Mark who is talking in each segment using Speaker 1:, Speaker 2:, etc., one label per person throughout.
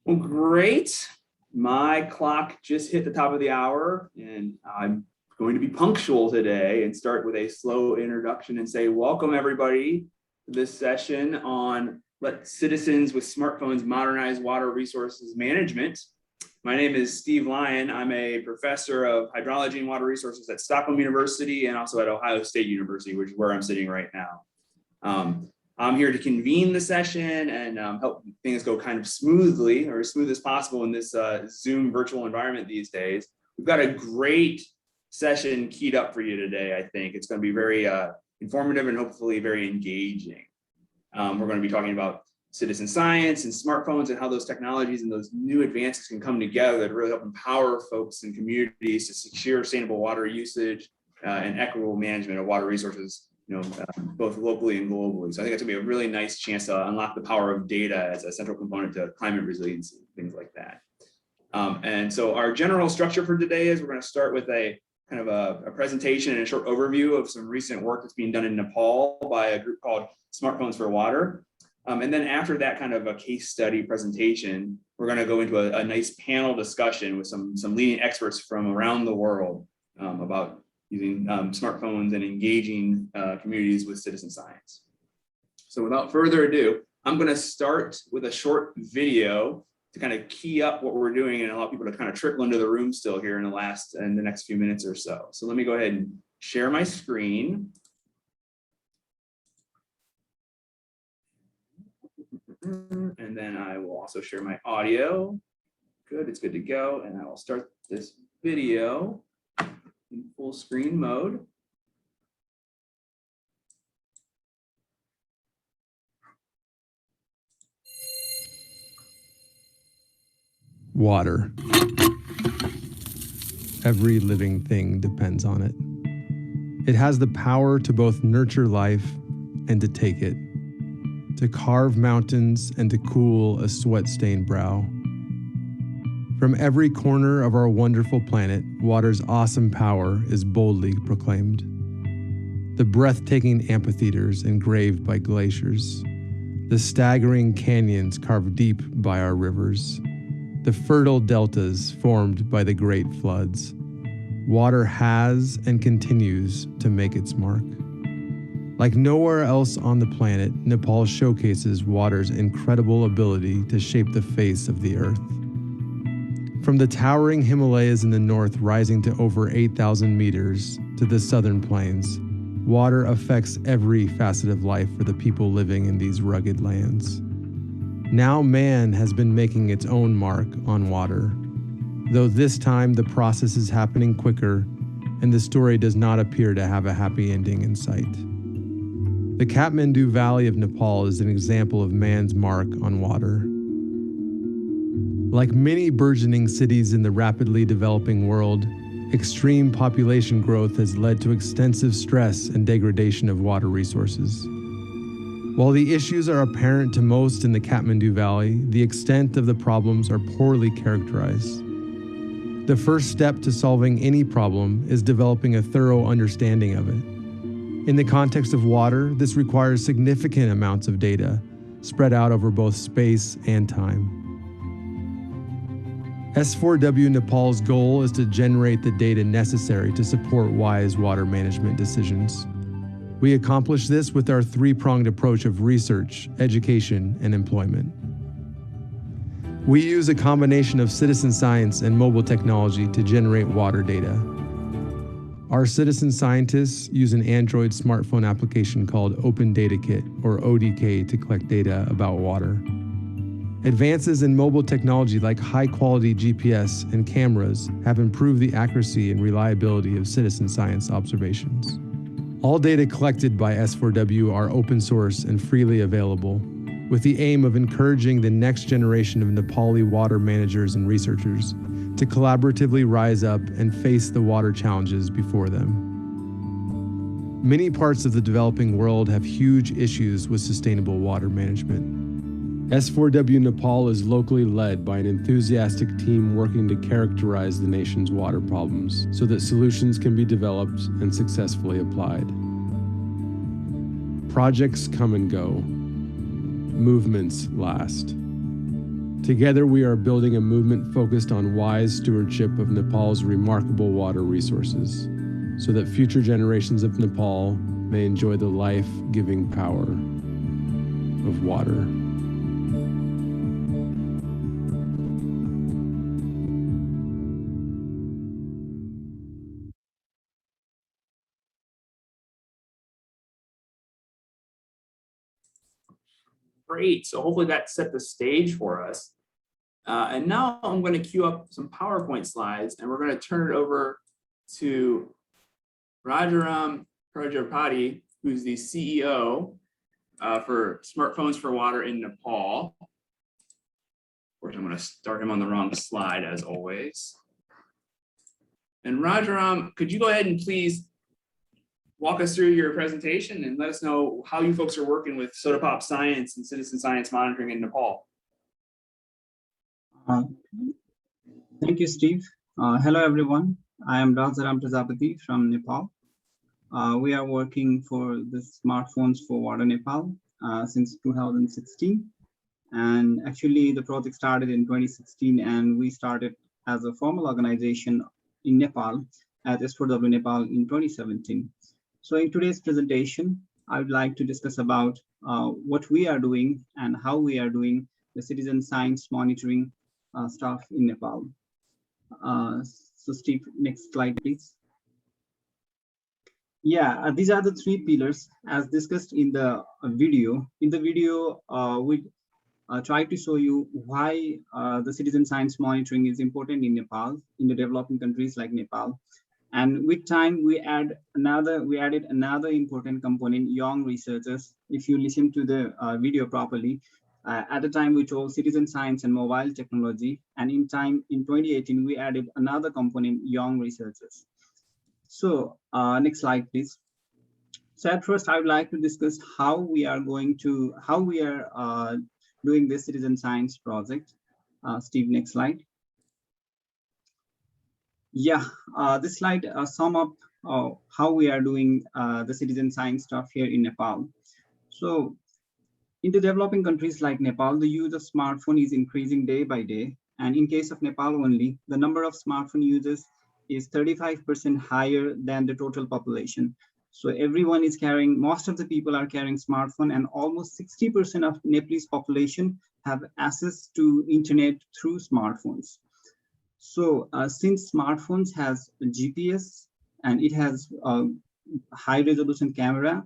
Speaker 1: Well, great. My clock just hit the top of the hour, and I'm going to be punctual today and start with a slow introduction and say, welcome everybody to this session on Let Citizens with Smartphones Modernize Water Resources Management. My name is Steve Lyon. I'm a professor of hydrology and water resources at Stockholm University and also at Ohio State University, which is where I'm sitting right now. I'm here to convene the session and help things go kind of smoothly, or as smooth as possible in this Zoom virtual environment these days. We've got a great session keyed up for you today, I think. It's going to be very informative and hopefully very engaging. We're going to be talking about citizen science and smartphones and how those technologies and those new advances can come together to really help empower folks and communities to secure sustainable water usage and equitable management of water resources, both locally and globally. So I think it's gonna be a really nice chance to unlock the power of data as a central component to climate resiliency, things like that. And so our general structure for today is we're gonna start with a kind of a presentation and a short overview of some recent work that's being done in Nepal by a group called Smartphones for Water. And then after that kind of a case study presentation, we're gonna go into a nice panel discussion with some leading experts from around the world about using smartphones and engaging communities with citizen science. So without further ado, I'm going to start with a short video to kind of key up what we're doing and allow people to kind of trickle into the room still here in the next few minutes or so. So let me go ahead and share my screen. And then I will also share my audio. Good, it's good to go. And I will start this video in full screen mode.
Speaker 2: Water. Every living thing depends on it. It has the power to both nurture life and to take it, to carve mountains and to cool a sweat-stained brow. From every corner of our wonderful planet, water's awesome power is boldly proclaimed. The breathtaking amphitheaters engraved by glaciers, the staggering canyons carved deep by our rivers, the fertile deltas formed by the great floods. Water has and continues to make its mark. Like nowhere else on the planet, Nepal showcases water's incredible ability to shape the face of the earth. From the towering Himalayas in the north rising to over 8,000 meters to the southern plains, water affects every facet of life for the people living in these rugged lands. Now man has been making its own mark on water, though this time the process is happening quicker and the story does not appear to have a happy ending in sight. The Kathmandu Valley of Nepal is an example of man's mark on water. Like many burgeoning cities in the rapidly developing world, extreme population growth has led to extensive stress and degradation of water resources. While the issues are apparent to most in the Kathmandu Valley, the extent of the problems are poorly characterized. The first step to solving any problem is developing a thorough understanding of it. In the context of water, this requires significant amounts of data, spread out over both space and time. S4W Nepal's goal is to generate the data necessary to support wise water management decisions. We accomplish this with our three-pronged approach of research, education, and employment. We use a combination of citizen science and mobile technology to generate water data. Our citizen scientists use an Android smartphone application called Open Data Kit, or ODK, to collect data about water. Advances in mobile technology like high-quality GPS and cameras have improved the accuracy and reliability of citizen science observations. All data collected by S4W are open source and freely available, with the aim of encouraging the next generation of Nepali water managers and researchers to collaboratively rise up and face the water challenges before them. Many parts of the developing world have huge issues with sustainable water management. S4W Nepal is locally led by an enthusiastic team working to characterize the nation's water problems so that solutions can be developed and successfully applied. Projects come and go. Movements last. Together, we are building a movement focused on wise stewardship of Nepal's remarkable water resources, so that future generations of Nepal may enjoy the life-giving power of water.
Speaker 1: Great. So hopefully that set the stage for us. And now I'm going to queue up some PowerPoint slides, and we're going to turn it over to Rajaram Prajapati, who's the CEO for Smartphones for Water in Nepal. Of course, I'm going to start him on the wrong slide as always. And Rajaram, could you go ahead and please walk us through your presentation and let us know how you folks are working with Soda Pop Science and citizen science monitoring in Nepal?
Speaker 3: Thank you, Steve. Hello, everyone. I am Rajaram Prajapati from Nepal. We are working for the Smartphones for Water Nepal since 2016. And actually, the project started in 2016, and we started as a formal organization in Nepal at S4W Nepal in 2017. So in today's presentation, I would like to discuss about what we are doing and how we are doing the citizen science monitoring stuff in Nepal. So Steve, next slide, please. Yeah, these are the three pillars as discussed in the video. In the video, we try to show you why the citizen science monitoring is important in Nepal, in the developing countries like Nepal. And with time, we added another important component, young researchers. If you listen to the video properly, at the time we told citizen science and mobile technology, and in 2018, we added another component, young researchers. So next slide, please. So at first, I would like to discuss how we are doing this citizen science project. Steve, next slide. Yeah, this slide sum up how we are doing the citizen science stuff here in Nepal. So in the developing countries like Nepal, the use of smartphone is increasing day by day. And in case of Nepal only, the number of smartphone users is 35% higher than the total population. So everyone is carrying, most of the people are carrying smartphone, and almost 60% of Nepalese population have access to internet through smartphones. So since smartphones has GPS and it has a high resolution camera,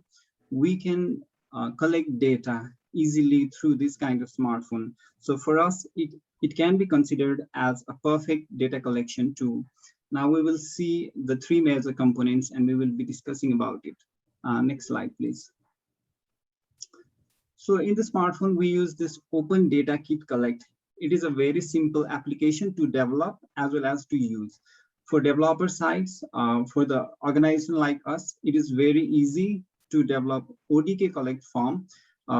Speaker 3: we can collect data easily through this kind of smartphone. So for us, it can be considered as a perfect data collection tool. Now we will see the three major components and we will be discussing about it. Next slide, please. So in the smartphone, we use this Open Data Kit Collect. It is a very simple application to develop as well as to use. For developer sites, for the organization like us, it is very easy to develop ODK collect form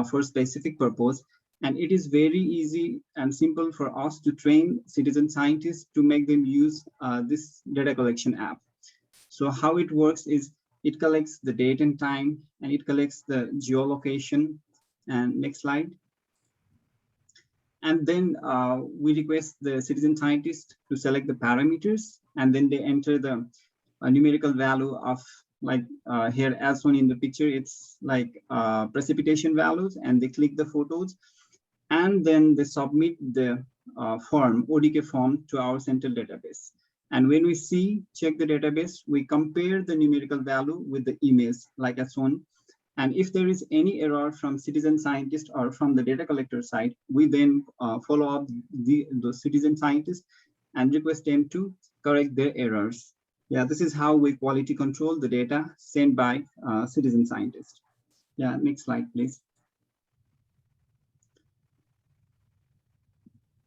Speaker 3: for specific purpose. And it is very easy and simple for us to train citizen scientists to make them use this data collection app. So how it works is it collects the date and time, and it collects the geolocation. And next slide. And then we request the citizen scientist to select the parameters, and then they enter the numerical value of, like here as shown in the picture, it's like precipitation values, and they click the photos, and then they submit the form, ODK form, to our central database. And when we check the database, we compare the numerical value with the image, like as shown. And if there is any error from citizen scientist or from the data collector side, we then follow up the citizen scientists and request them to correct their errors. Yeah, this is how we quality control the data sent by citizen scientists. Yeah, next slide, please.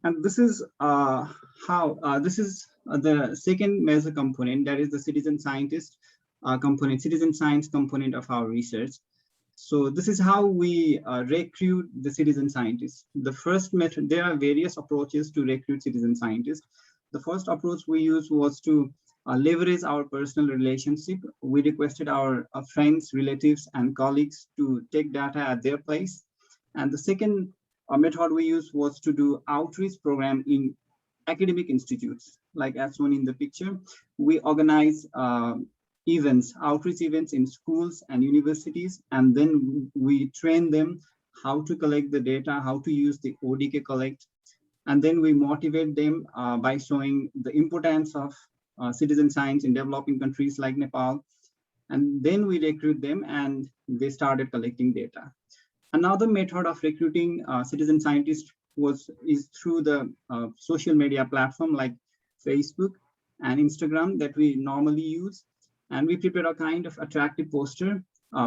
Speaker 3: And this is the second major component, that is the citizen scientist component, citizen science component of our research. So this is how we recruit the citizen scientists. The first method, there are various approaches to recruit citizen scientists. The first approach we used was to leverage our personal relationship. We requested our friends, relatives, and colleagues to take data at their place. And the second a method we used was to do outreach program in academic institutes, like as shown in the picture. We organize events, outreach events in schools and universities, and then we train them how to collect the data, how to use the ODK collect, and then we motivate them by showing the importance of citizen science in developing countries like Nepal. And then we recruit them and they started collecting data. Another method of recruiting citizen scientists is through the social media platform like Facebook and Instagram that we normally use. And we prepare a kind of attractive poster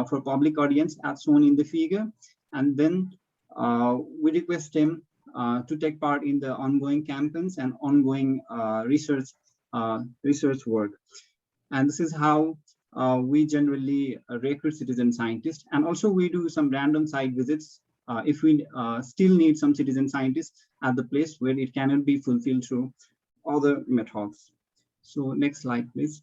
Speaker 3: for public audience as shown in the figure. And then we request them to take part in the ongoing campaigns and ongoing research work. And this is how we generally recruit citizen scientists. And also we do some random site visits if we still need some citizen scientists at the place where it cannot be fulfilled through other methods. So next slide, please.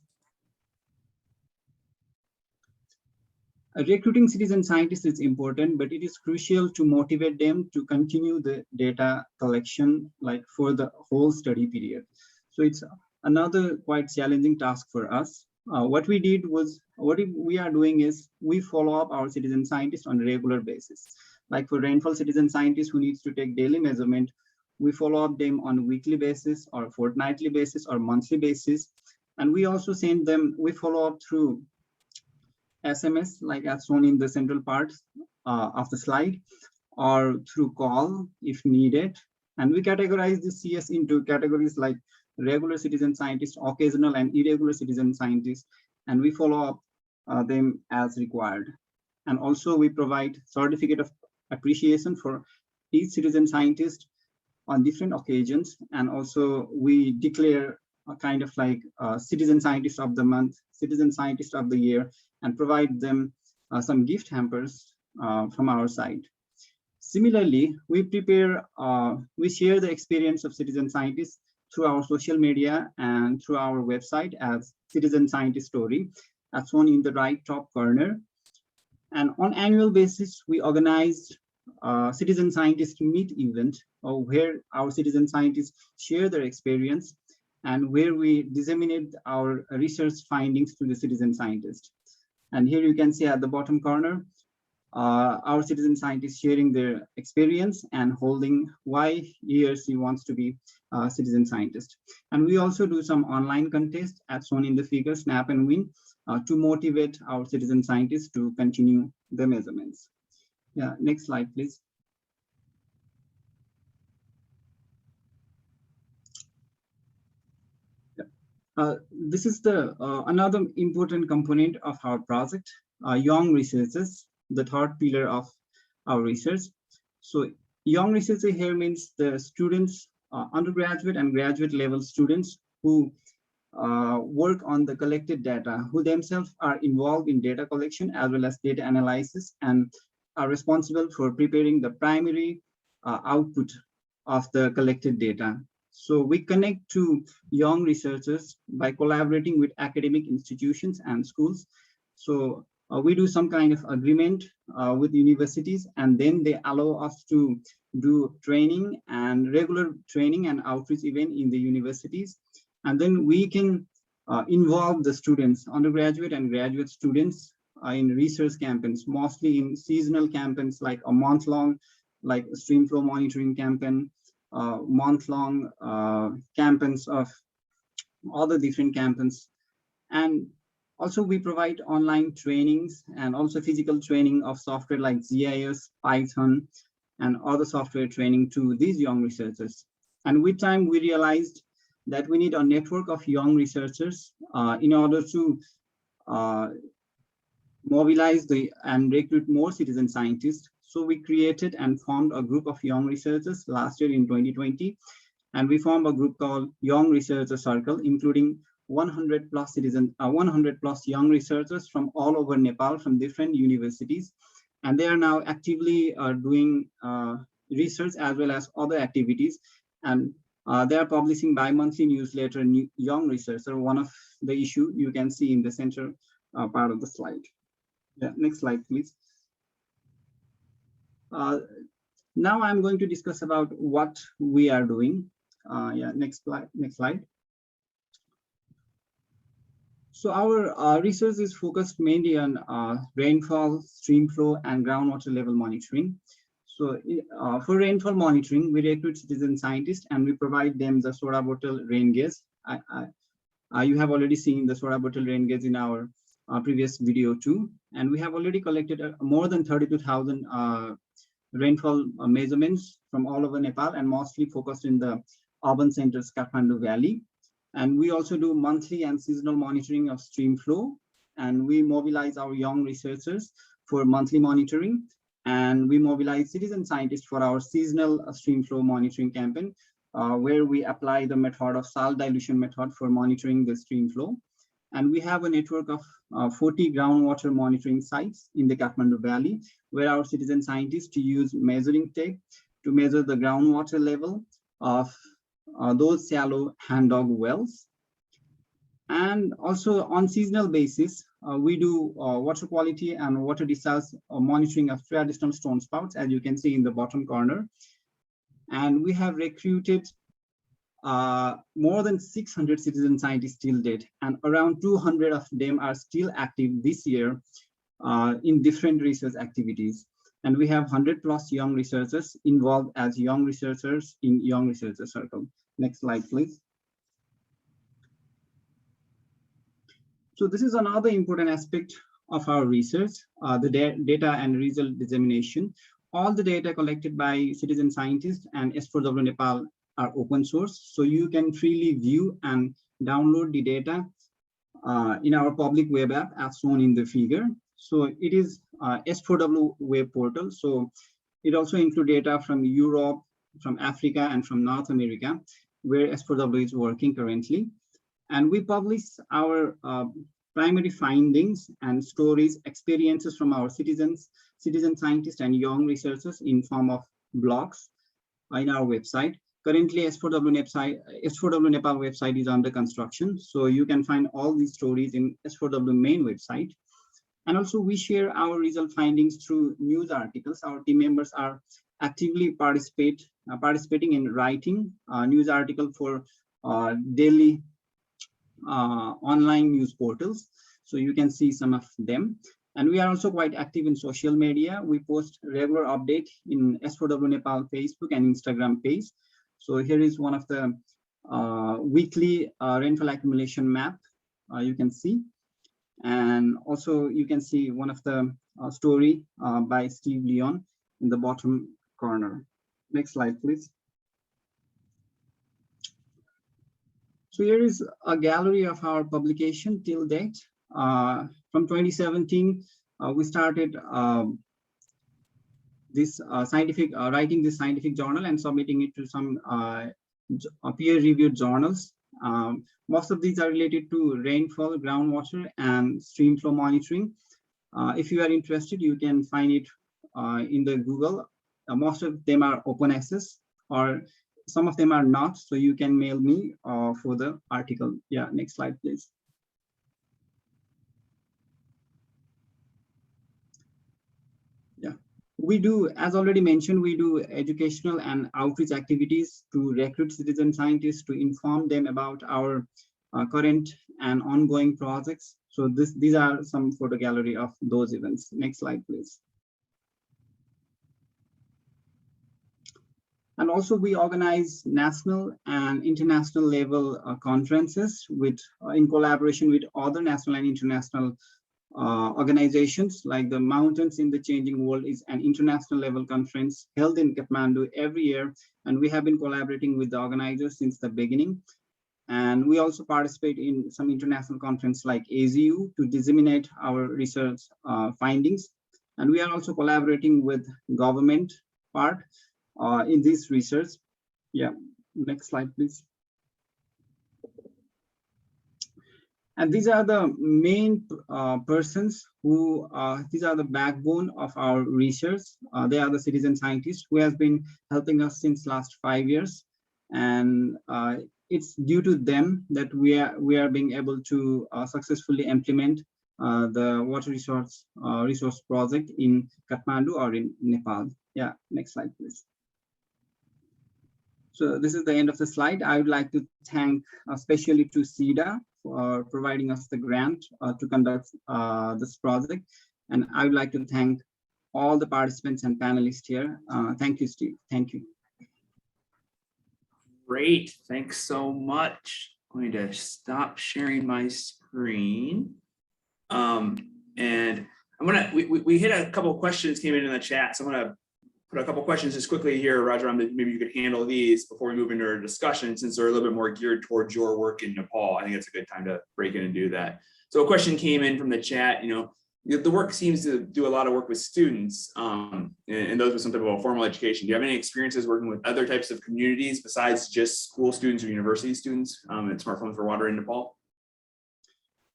Speaker 3: Recruiting citizen scientists is important, but it is crucial to motivate them to continue the data collection like for the whole study period. So it's another quite challenging task for us. What we are doing is we follow up our citizen scientists on a regular basis. Like for rainfall citizen scientists who needs to take daily measurement, we follow up them on a weekly basis or fortnightly basis or monthly basis. And we also send them, we follow up through SMS, like as shown in the central part of the slide, or through call if needed. And we categorize the CS into categories like regular citizen scientists, occasional and irregular citizen scientists, and we follow up them as required. And also we provide certificate of appreciation for each citizen scientist on different occasions. And also we declare a kind of like citizen scientist of the month, citizen scientist of the year, and provide them some gift hampers from our side. Similarly, we share the experience of citizen scientists through our social media and through our website as Citizen Scientist Story, as shown in the right top corner. And on annual basis, we organized Citizen Scientist Meet event where our citizen scientists share their experience and where we disseminate our research findings to the citizen scientists. And here you can see at the bottom corner, our citizen scientists sharing their experience and holding why he or she wants to be a citizen scientist. And we also do some online contest as shown in the figure, Snap and Win, to motivate our citizen scientists to continue the measurements. Yeah, next slide, please. This is the another important component of our project, young researchers, the third pillar of our research. So young researcher here means the students, undergraduate and graduate level students who work on the collected data, who themselves are involved in data collection as well as data analysis and are responsible for preparing the primary output of the collected data. So we connect to young researchers by collaborating with academic institutions and schools. So we do some kind of agreement with universities, and then they allow us to do training and regular training and outreach event in the universities. And then we can involve the students, undergraduate and graduate students in research campaigns, mostly in seasonal campaigns like a month-long, like stream flow monitoring campaign, month-long campaigns of all the different campaigns. And also we provide online trainings and also physical training of software like GIS, Python, and other software training to these young researchers. And with time, we realized that we need a network of young researchers in order to mobilize and recruit more citizen scientists. So we created and formed a group of young researchers last year in 2020. And we formed a group called Young Researcher Circle, including 100 plus young researchers from all over Nepal, from different universities. And they are now actively doing research as well as other activities. And they are publishing bi-monthly newsletter, Young Researcher, one of the issue you can see in the center part of the slide. Yeah, next slide, please. Now I'm going to discuss about what we are doing. Yeah, next slide. So our research is focused mainly on rainfall, stream flow, and groundwater level monitoring. So for rainfall monitoring, we recruit citizen scientists and we provide them the soda bottle rain gauge. You have already seen the soda bottle rain gauge in our previous video too. And we have already collected more than 32,000 rainfall measurements from all over Nepal and mostly focused in the urban centers, Kathmandu Valley. And we also do monthly and seasonal monitoring of stream flow. And we mobilize our young researchers for monthly monitoring. And we mobilize citizen scientists for our seasonal stream flow monitoring campaign, where we apply the method of salt dilution method for monitoring the stream flow. And we have a network of 40 groundwater monitoring sites in the Kathmandu Valley, where our citizen scientists use measuring tape to measure the groundwater level of those shallow hand dug wells. And also on seasonal basis, we do water quality and water discharge monitoring of traditional stone spouts, as you can see in the bottom corner. And we have recruited more than 600 citizen scientists till date, and around 200 of them are still active this year in different research activities. And we have 100+ young researchers involved as young researchers in Young Researcher Circle. Next slide, please. So this is another important aspect of our research, the data and result dissemination. All the data collected by citizen scientists and S4W Nepal are open source, so you can freely view and download the data in our public web app as shown in the figure. So it is S4W web portal. So it also includes data from Europe, from Africa, and from North America, where S4W is working currently. And we publish our primary findings and stories, experiences from our citizen scientists and young researchers in form of blogs in our website. Currently, S4W Nepal website is under construction, so you can find all these stories in S4W main website. And also we share our result findings through news articles. Our team members are actively participating in writing news article for daily online news portals. So you can see some of them. And we are also quite active in social media. We post regular update in S4W Nepal Facebook and Instagram page. So here is one of the weekly rainfall accumulation map you can see. And also you can see one of the story by Steve Leon in the bottom corner. Next slide, please. So here is a gallery of our publication till date. From 2017, we started this writing this scientific journal and submitting it to some peer-reviewed journals. Most of these are related to rainfall, groundwater, and stream flow monitoring. If you are interested, you can find it in the Google. Most of them are open access, or some of them are not, so you can mail me for the article. Yeah, next slide, please. Yeah, we do, as already mentioned, we do educational and outreach activities to recruit citizen scientists, to inform them about our current and ongoing projects. So these are some photo gallery of those events. Next slide, please. And also we organize national and international level conferences with in collaboration with other national and international organizations, like the Mountains in the Changing World is an international level conference held in Kathmandu every year. And we have been collaborating with the organizers since the beginning. And we also participate in some international conference like AZU to disseminate our research findings. And we are also collaborating with government part in this research. Yeah, next slide, please. And these are the main persons who, these are the backbone of our research. They are the citizen scientists who have been helping us since last 5 years. And it's due to them that we are being able to successfully implement the water resource project in Kathmandu or in Nepal. Yeah, next slide, please. So this is the end of the slide. I would like to thank especially to SIDA for providing us the grant to conduct this project. And I would like to thank all the participants and panelists here. Thank you, Steve. Thank you.
Speaker 1: Great, thanks so much. I'm going to stop sharing my screen. And I'm gonna, we hit a couple of questions came in the chat. So I'm gonna put a couple of questions just quickly here, Roger, maybe you could handle these before we move into our discussion, since they're a little bit more geared towards your work in Nepal. I think it's a good time to break in and do that. So a question came in from the chat, the work seems to do a lot of work with students and those with some type of a formal education. Do you have any experiences working with other types of communities besides just school students or university students and smartphones for water in Nepal?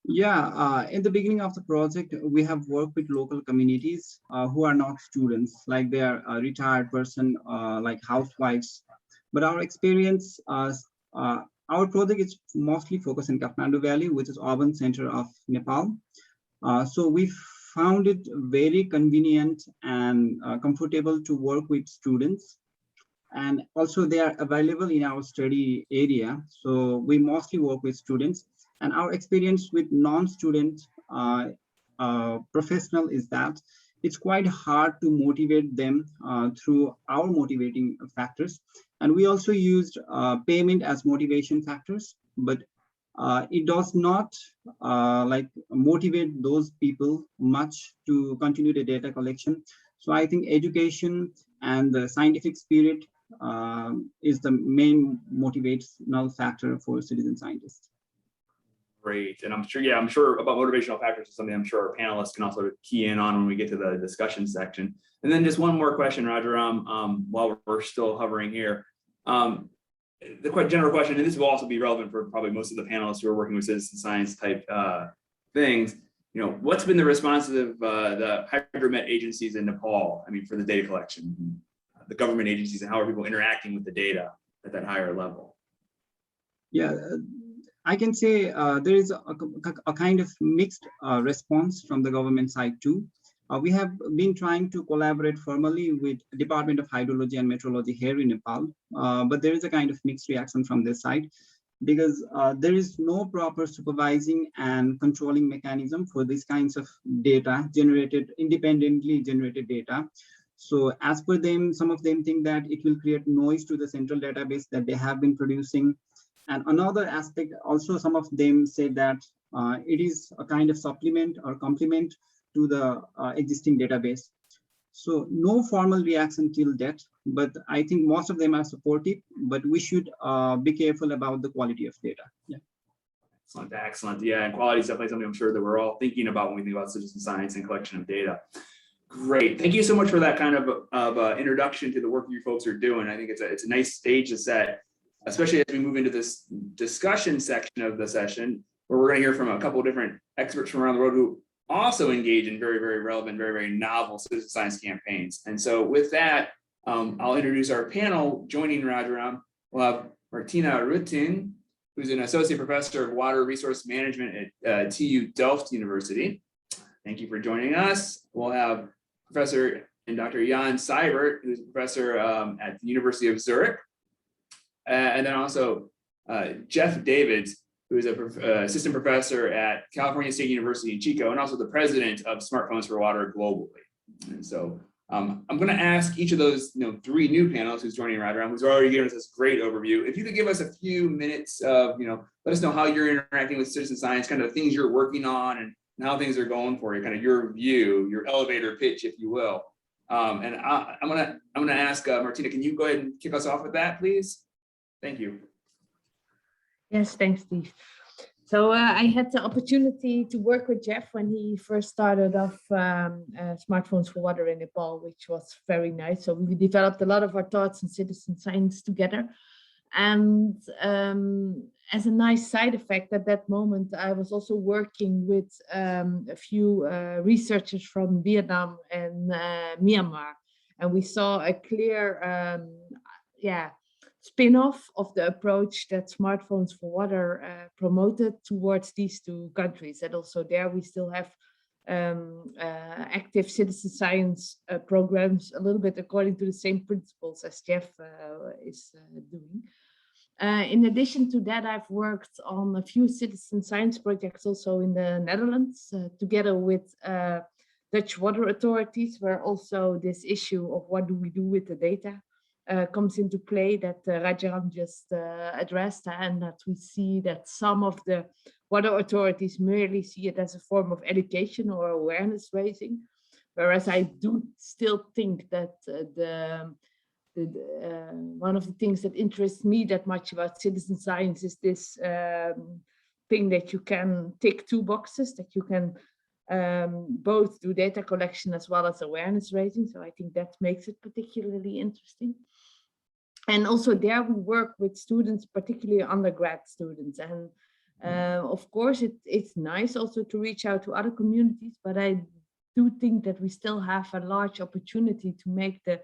Speaker 3: Yeah, in the beginning of the project, we have worked with local communities who are not students, like they are a retired person, like housewives. But our experience, our project is mostly focused in Kathmandu Valley, which is urban center of Nepal. So we found it very convenient and comfortable to work with students. And also they are available in our study area. So we mostly work with students. And our experience with non-student professional is that it's quite hard to motivate them through our motivating factors. And we also used payment as motivation factors, but it does not motivate those people much to continue the data collection. So I think education and the scientific spirit is the main motivational factor for citizen scientists.
Speaker 1: Great, and I'm sure about motivational factors is something I'm sure our panelists can also key in on when we get to the discussion section. And then just one more question, Roger, while we're still hovering here. The general question, and this will also be relevant for probably most of the panelists who are working with citizen science type things. What's been the response of the hydromet agencies in Nepal? I mean, for the data collection, the government agencies, and how are people interacting with the data at that higher level?
Speaker 3: Yeah, I can say there is a kind of mixed response from the government side too. We have been trying to collaborate formally with Department of Hydrology and Meteorology here in Nepal, but there is a kind of mixed reaction from this side because there is no proper supervising and controlling mechanism for these kinds of data independently generated data. So as per them, some of them think that it will create noise to the central database that they have been producing. And another aspect, also some of them say that it is a kind of supplement or complement to the existing database. So no formal reaction till that, but I think most of them are supportive, but we should be careful about the quality of data. Yeah.
Speaker 1: Excellent. Yeah, and quality is definitely something I'm sure that we're all thinking about when we think about citizen science and collection of data. Great. Thank you so much for that kind of introduction to the work you folks are doing. I think it's a nice stage to set, especially as we move into this discussion section of the session, where we're going to hear from a couple of different experts from around the world who also engage in very, very relevant, very, very novel citizen science campaigns. And so with that, I'll introduce our panel. Joining Rajaram, we'll have Martina Rutin, who's an associate professor of water resource management at TU Delft University. Thank you for joining us. We'll have Professor and Dr. Jan Seibert, who's a professor at the University of Zurich. And then also Jeff Davids, who is an assistant professor at California State University in Chico, and also the president of Smartphones for Water globally. And so I'm going to ask each of those three new panelists who's joining Rajaram, who's already given us this great overview, if you could give us a few minutes of, let us know how you're interacting with citizen science, kind of the things you're working on and how things are going for you, kind of your view, your elevator pitch, if you will. And I'm gonna ask Martina, can you go ahead and kick us off with that, please? Thank you.
Speaker 4: Yes, thanks, Steve. So I had the opportunity to work with Jeff when he first started off Smartphones for Water in Nepal, which was very nice. So we developed a lot of our thoughts and citizen science together. And as a nice side effect at that moment, I was also working with a few researchers from Vietnam and Myanmar. And we saw a clear spin-off of the approach that Smartphones for Water promoted towards these two countries. And also there we still have active citizen science programs, a little bit according to the same principles as Jeff is doing. In addition to that, I've worked on a few citizen science projects also in the Netherlands, together with Dutch water authorities, where also this issue of what do we do with the data comes into play that Rajaram just addressed, and that we see that some of the water authorities merely see it as a form of education or awareness raising, whereas I do still think that one of the things that interests me that much about citizen science is this thing that you can tick two boxes, that you can both do data collection as well as awareness raising. So I think that makes it particularly interesting. And also there we work with students, particularly undergrad students. And of course, it's nice also to reach out to other communities, but I do think that we still have a large opportunity to make the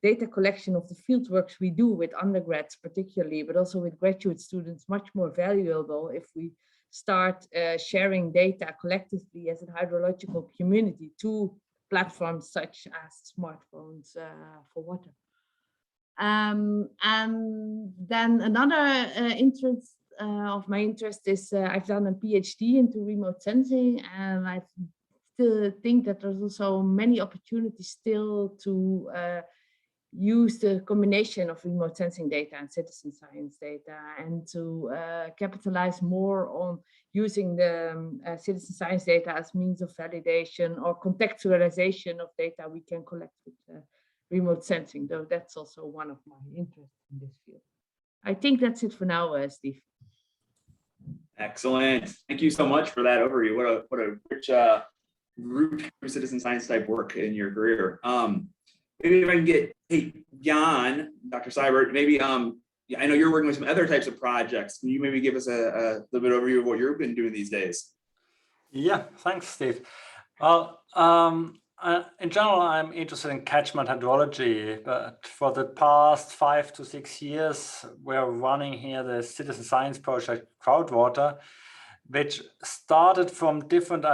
Speaker 4: data collection of the fieldworks we do with undergrads particularly, but also with graduate students much more valuable if we start sharing data collectively as a hydrological community to platforms such as Smartphones for Water. And then another interest of my interest is I've done a PhD into remote sensing, and I still think that there's also many opportunities still to use the combination of remote sensing data and citizen science data, and to capitalize more on using the citizen science data as means of validation or contextualization of data we can collect with remote sensing, though that's also one of my interests in this field. I think that's it for now, Steve.
Speaker 1: Excellent. Thank you so much for that overview. What a rich root through citizen science type work in your career. Maybe if I can get, hey, Jan, Dr. Seibert, maybe I know you're working with some other types of projects. Can you maybe give us a little bit overview of what you've been doing these days?
Speaker 5: Yeah, thanks, Steve. Well, in general, I'm interested in catchment hydrology, but for the past 5 to 6 years, we're running here the citizen science project Crowdwater, which started from different,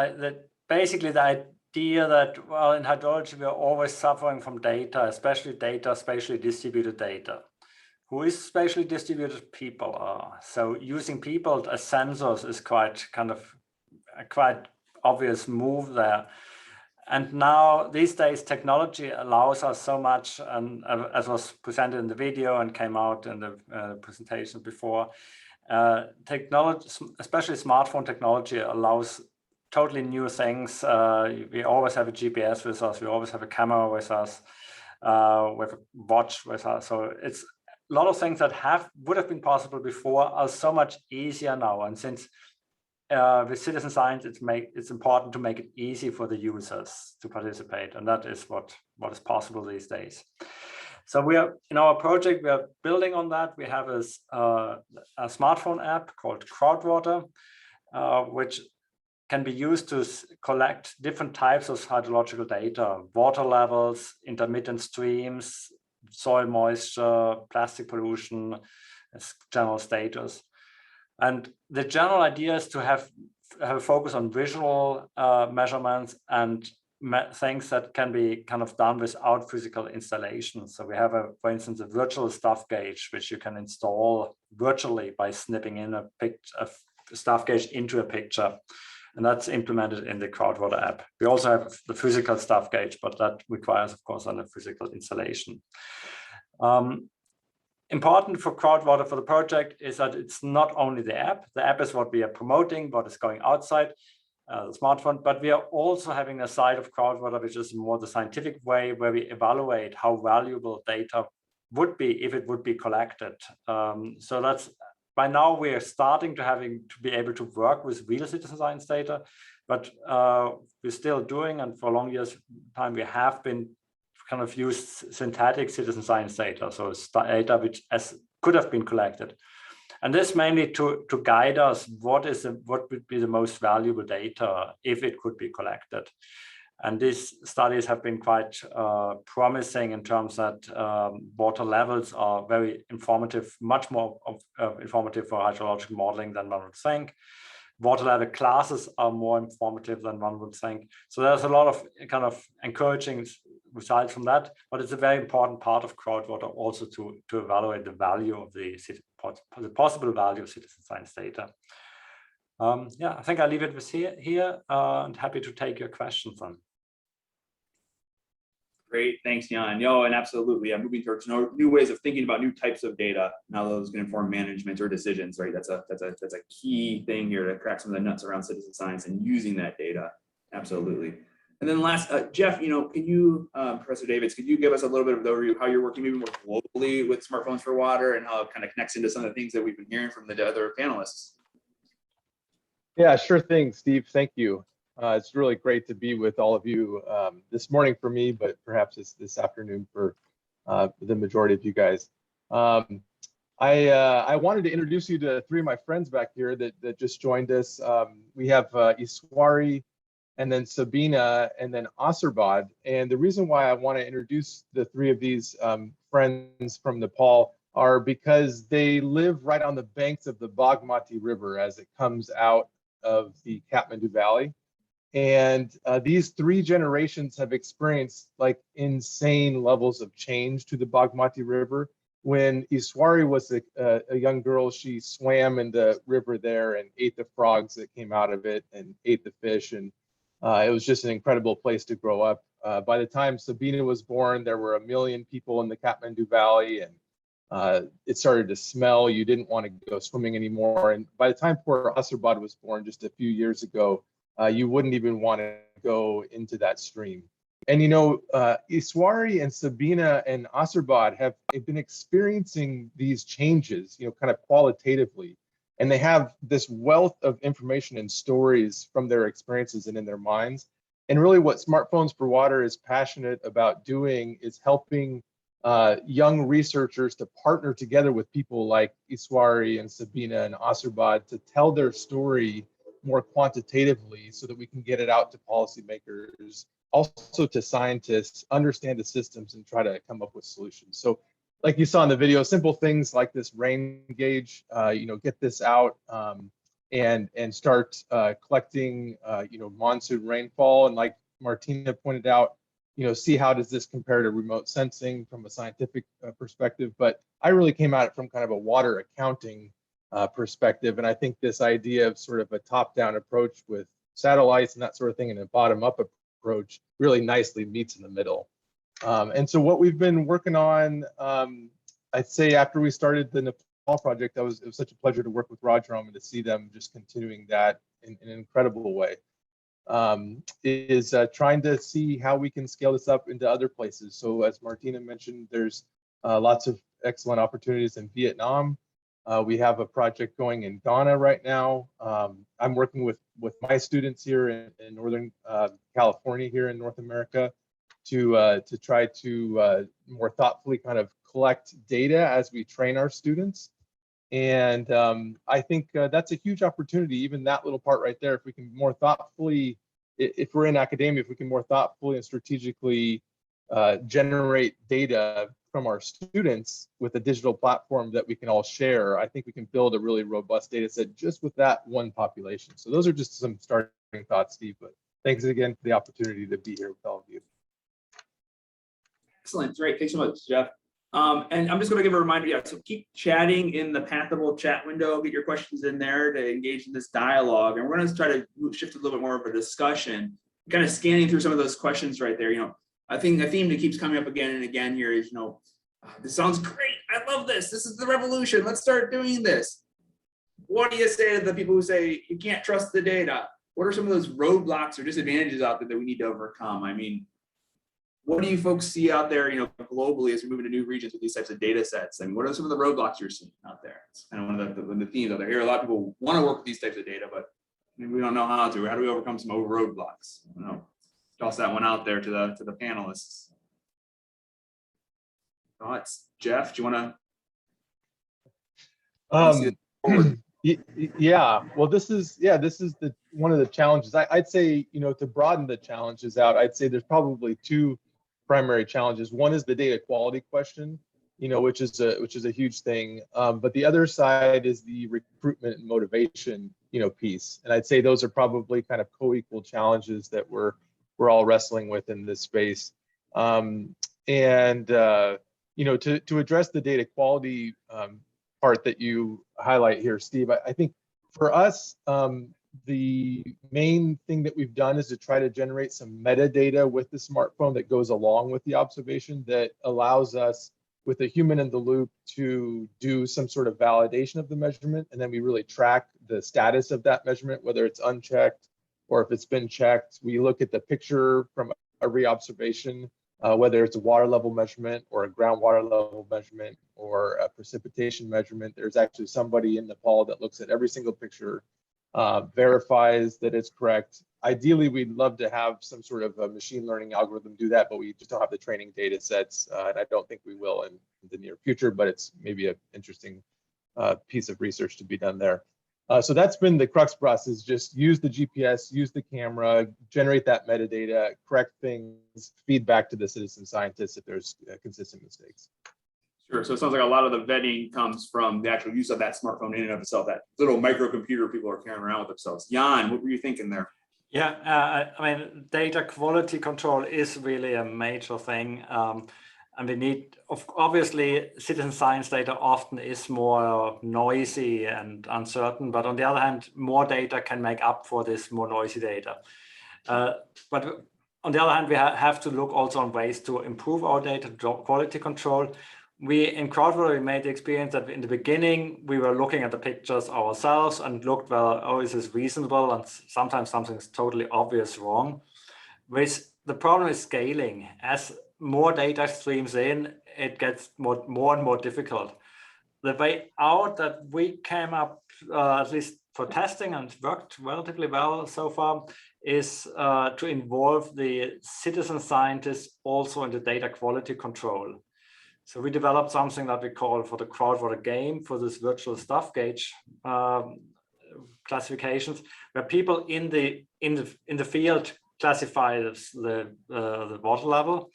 Speaker 5: basically the idea that, well, in hydrology, we're always suffering from data, especially data, spatially distributed data. Who is spatially distributed? People are. So using people as sensors is quite obvious move there. And now these days, technology allows us so much, and as was presented in the video and came out in the presentation before, technology, especially smartphone technology, allows totally new things. We always have a GPS with us. We always have a camera with us, with a watch with us. So it's a lot of things that would have been possible before are so much easier now. And since with citizen science, it's important to make it easy for the users to participate, and that is what is possible these days. So we are in our project, we are building on that. We have a smartphone app called Crowdwater, which can be used to collect different types of hydrological data: water levels, intermittent streams, soil moisture, plastic pollution, general status. And the general idea is to have a focus on visual measurements and things that can be kind of done without physical installation. So we have, for instance, a virtual stuff gauge, which you can install virtually by snipping in a stuff gauge into a picture. And that's implemented in the Crowdwater app. We also have the physical stuff gauge, but that requires, of course, a physical installation. Important for Crowdwater for the project is that it's not only the app. The app is what we are promoting, what is going outside the smartphone, but we are also having a side of Crowdwater, which is more the scientific way, where we evaluate how valuable data would be if it would be collected. So that's, by now we are starting to be able to work with real citizen science data, but we're still doing, and for long years time we have been kind of used synthetic citizen science data, so it's data which could have been collected, and this mainly to guide us what would be the most valuable data if it could be collected. And these studies have been quite promising in terms that water levels are very informative, much more informative for hydrological modeling than one would think. Water level classes are more informative than one would think. So there's a lot of kind of encouraging results from that, but it's a very important part of groundwater also to evaluate the value of the possible value of citizen science data. Yeah, I think I'll leave it with here and happy to take your questions on.
Speaker 1: Great, thanks, Jan. And absolutely, I'm moving towards new ways of thinking about new types of data. Now those can inform management or decisions, right? That's a key thing here to crack some of the nuts around citizen science and using that data. Absolutely. And then last, Jeff, can you, Professor Davids, could you give us a little bit of an overview of how you're working maybe more globally with smartphones for water and how it kind of connects into some of the things that we've been hearing from the other panelists?
Speaker 6: Yeah, sure thing, Steve. Thank you. It's really great to be with all of you this morning for me, but perhaps it's this afternoon for the majority of you guys. I wanted to introduce you to three of my friends back here that just joined us. We have Iswari, and then Sabina, and then Asirbad. And the reason why I want to introduce the three of these friends from Nepal are because they live right on the banks of the Bagmati River as it comes out of the Kathmandu Valley. And these three generations have experienced like insane levels of change to the Bagmati River. When Iswari was a young girl, she swam in the river there and ate the frogs that came out of it and ate the fish. And it was just an incredible place to grow up. By the time Sabina was born, there were 1 million people in the Kathmandu Valley, and it started to smell. You didn't want to go swimming anymore. And by the time poor Asirbad was born just a few years ago, you wouldn't even want to go into that stream. And Iswari and Sabina and Asirbad have been experiencing these changes, kind of qualitatively. And they have this wealth of information and stories from their experiences and in their minds. And really what Smartphones for Water is passionate about doing is helping young researchers to partner together with people like Iswari and Sabina and Asirbad to tell their story more quantitatively so that we can get it out to policymakers, also to scientists, understand the systems and try to come up with solutions. So like you saw in the video, simple things like this rain gauge, get this out and start collecting, monsoon rainfall. And like Martina pointed out, see how does this compare to remote sensing from a scientific perspective. But I really came at it from kind of a water accounting perspective. And I think this idea of sort of a top-down approach with satellites and that sort of thing and a bottom-up approach really nicely meets in the middle. And so what we've been working on, I'd say after we started the Nepal project, it was such a pleasure to work with Rajram and to see them just continuing that in an incredible way, is trying to see how we can scale this up into other places. So as Martina mentioned, there's lots of excellent opportunities in Vietnam. We have a project going in Ghana right now. I'm working with my students here in Northern California here in North America to try to more thoughtfully kind of collect data as we train our students. And I think that's a huge opportunity, even that little part right there. If we can more thoughtfully, if we're in academia, if we can more thoughtfully and strategically generate data from our students with a digital platform that we can all share, I think we can build a really robust data set just with that one population. So those are just some starting thoughts, Steve, but thanks again for the opportunity to be here with all of you.
Speaker 1: Excellent, great, thanks so much, Jeff. And I'm just going to give a reminder, so keep chatting in the Pathable chat window, get your questions in there to engage in this dialogue. And we're going to try to shift a little bit more of a discussion, kind of scanning through some of those questions right there. I think the theme that keeps coming up again and again here is, this sounds great. I love this. This is the revolution. Let's start doing this. What do you say to the people who say you can't trust the data? What are some of those roadblocks or disadvantages out there that we need to overcome? I mean, what do you folks see out there, globally as we move into new regions with these types of data sets? I mean, what are some of the roadblocks you're seeing out there? It's kind of one of the themes out there. Here, a lot of people want to work with these types of data, but maybe we don't know how to. How do we overcome some roadblocks? I don't know. Toss that one out there to the panelists. Thoughts, Jeff? Do you want to?
Speaker 6: Yeah, well, this is one of the challenges. I'd say, to broaden the challenges out, I'd say there's probably two primary challenges. One is the data quality question, which is a huge thing. But the other side is the recruitment and motivation, piece. And I'd say those are probably kind of co-equal challenges that we're all wrestling with in this space. To address the data quality part that you highlight here, Steve, I think for us, the main thing that we've done is to try to generate some metadata with the smartphone that goes along with the observation that allows us, with a human in the loop, to do some sort of validation of the measurement. And then we really track the status of that measurement, whether it's unchecked or if it's been checked. We look at the picture from every observation, whether it's a water level measurement or a groundwater level measurement or a precipitation measurement. There's actually somebody in Nepal that looks at every single picture, verifies that it's correct. Ideally, we'd love to have some sort of a machine learning algorithm do that, but we just don't have the training data sets, and I don't think we will in the near future, but it's maybe an interesting piece of research to be done there. So that's been the crux for us, is just use the GPS, use the camera, generate that metadata, correct things, feed back to the citizen scientists if there's consistent mistakes.
Speaker 1: Sure. So it sounds like a lot of the vetting comes from the actual use of that smartphone in and of itself, that little microcomputer people are carrying around with themselves. Jan, what were you thinking there?
Speaker 5: Yeah, I mean, data quality control is really a major thing. And we need, obviously, citizen science data often is more noisy and uncertain, but on the other hand, more data can make up for this more noisy data. But on the other hand, we have to look also on ways to improve our data quality control. In Crowdwater, we made the experience that in the beginning, we were looking at the pictures ourselves and looked, well, oh, is this reasonable? And sometimes something's totally obvious wrong. The problem is scaling. As more data streams in, it gets more and more difficult. The way out that we came up, at least for testing, and worked relatively well so far, is to involve the citizen scientists also in the data quality control. So we developed something that we call, for the Crowdwater game, for this virtual stuff gauge classifications, where people in the field classify the water level,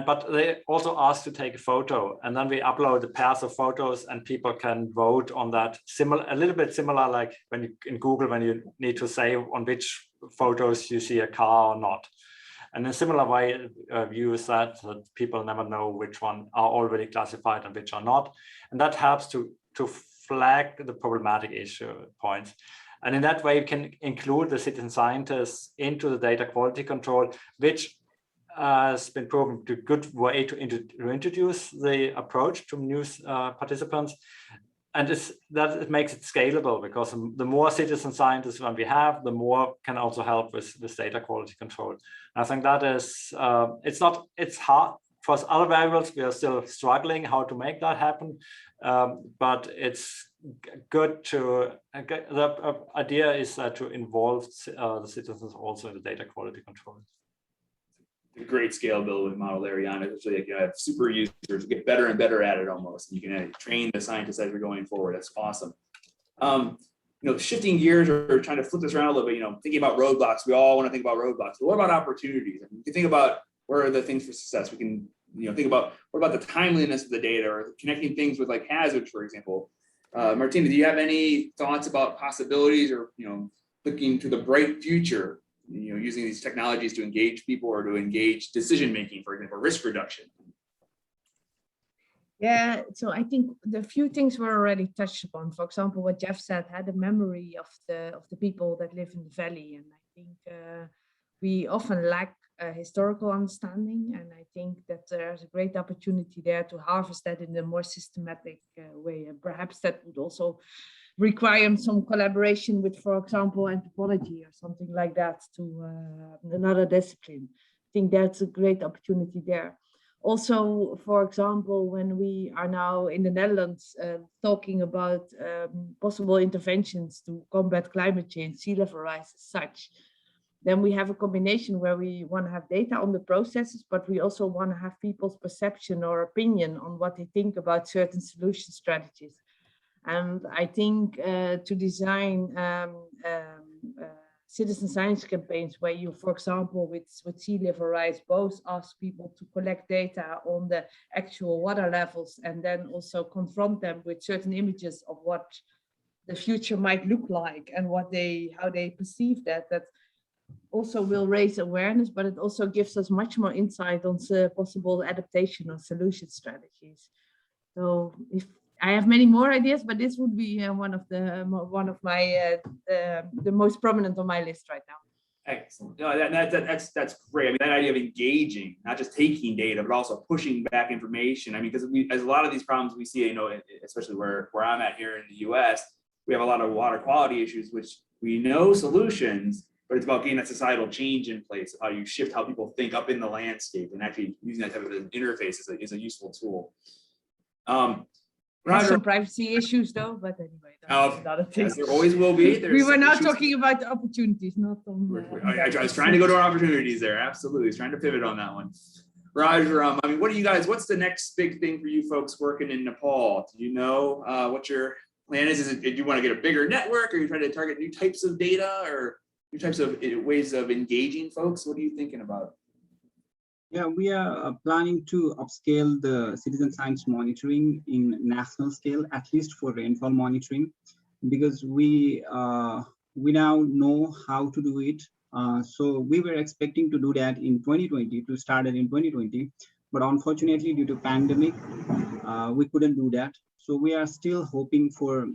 Speaker 5: but they also ask to take a photo, and then we upload the pairs of photos, and people can vote on that. A little bit similar, like in Google, when you need to say on which photos you see a car or not. And in a similar way, we use that so that people never know which one are already classified and which are not. And that helps to flag the problematic issue points. And in that way, you can include the citizen scientists into the data quality control, which has been proven to be a good way to introduce the approach to new participants. And that it makes it scalable, because the more citizen scientists we have, the more can also help with data quality control. And I think that is, it's hard for us. Other variables, we are still struggling how to make that happen. But it's good the idea is to involve the citizens also in the data quality control.
Speaker 1: A great scalability model there, Jan. It's like you have super users get better and better at it almost. You can train the scientists as you're going forward. That's awesome. Shifting gears or trying to flip this around a little bit, thinking about roadblocks. We all want to think about roadblocks, but what about opportunities? I mean, you can think about where are the things for success. We can, think about what about the timeliness of the data, or connecting things with like hazards, for example. Martina, do you have any thoughts about possibilities, or looking to the bright future? Using these technologies to engage people or to engage decision making, for example, risk reduction.
Speaker 4: Yeah, so I think the few things were already touched upon. For example, what Jeff said, had the memory of the people that live in the valley, and I think we often lack a historical understanding, and I think that there's a great opportunity there to harvest that in a more systematic way, and perhaps that would also require some collaboration with, for example, anthropology or something like that, to another discipline. I think that's a great opportunity there. Also, for example, when we are now in the Netherlands talking about possible interventions to combat climate change, sea level rise as such, then we have a combination where we want to have data on the processes, but we also want to have people's perception or opinion on what they think about certain solution strategies. And I think to design citizen science campaigns where you, for example, with sea level rise, both ask people to collect data on the actual water levels and then also confront them with certain images of what the future might look like and how they perceive that also will raise awareness, but it also gives us much more insight on possible adaptation or solution strategies. So if I have many more ideas, but this would be one of my the most prominent on my list right now.
Speaker 1: Excellent. No, that's great. I mean, that idea of engaging, not just taking data, but also pushing back information. I mean, because as a lot of these problems we see, especially where I'm at here in the US, we have a lot of water quality issues, which we know solutions, but it's about getting that societal change in place, how you shift how people think up in the landscape, and actually using that type of an interface is a useful tool.
Speaker 4: There's some privacy issues though, but anyway, that's another thing.
Speaker 1: Yes, there always will be.
Speaker 4: We were now talking about the opportunities, not on.
Speaker 1: I was trying to go to our opportunities there. Absolutely, I was trying to pivot on that one. Roger, I mean, what's the next big thing for you folks working in Nepal? Do you know what your plan is? Do you want to get a bigger network? Or are you trying to target new types of data or new types of ways of engaging folks? What are you thinking about?
Speaker 3: Yeah, we are planning to upscale the citizen science monitoring in national scale, at least for rainfall monitoring, because we now know how to do it. So we were expecting to do that in 2020, to start it in 2020, but unfortunately due to pandemic, we couldn't do that. So we are still hoping for,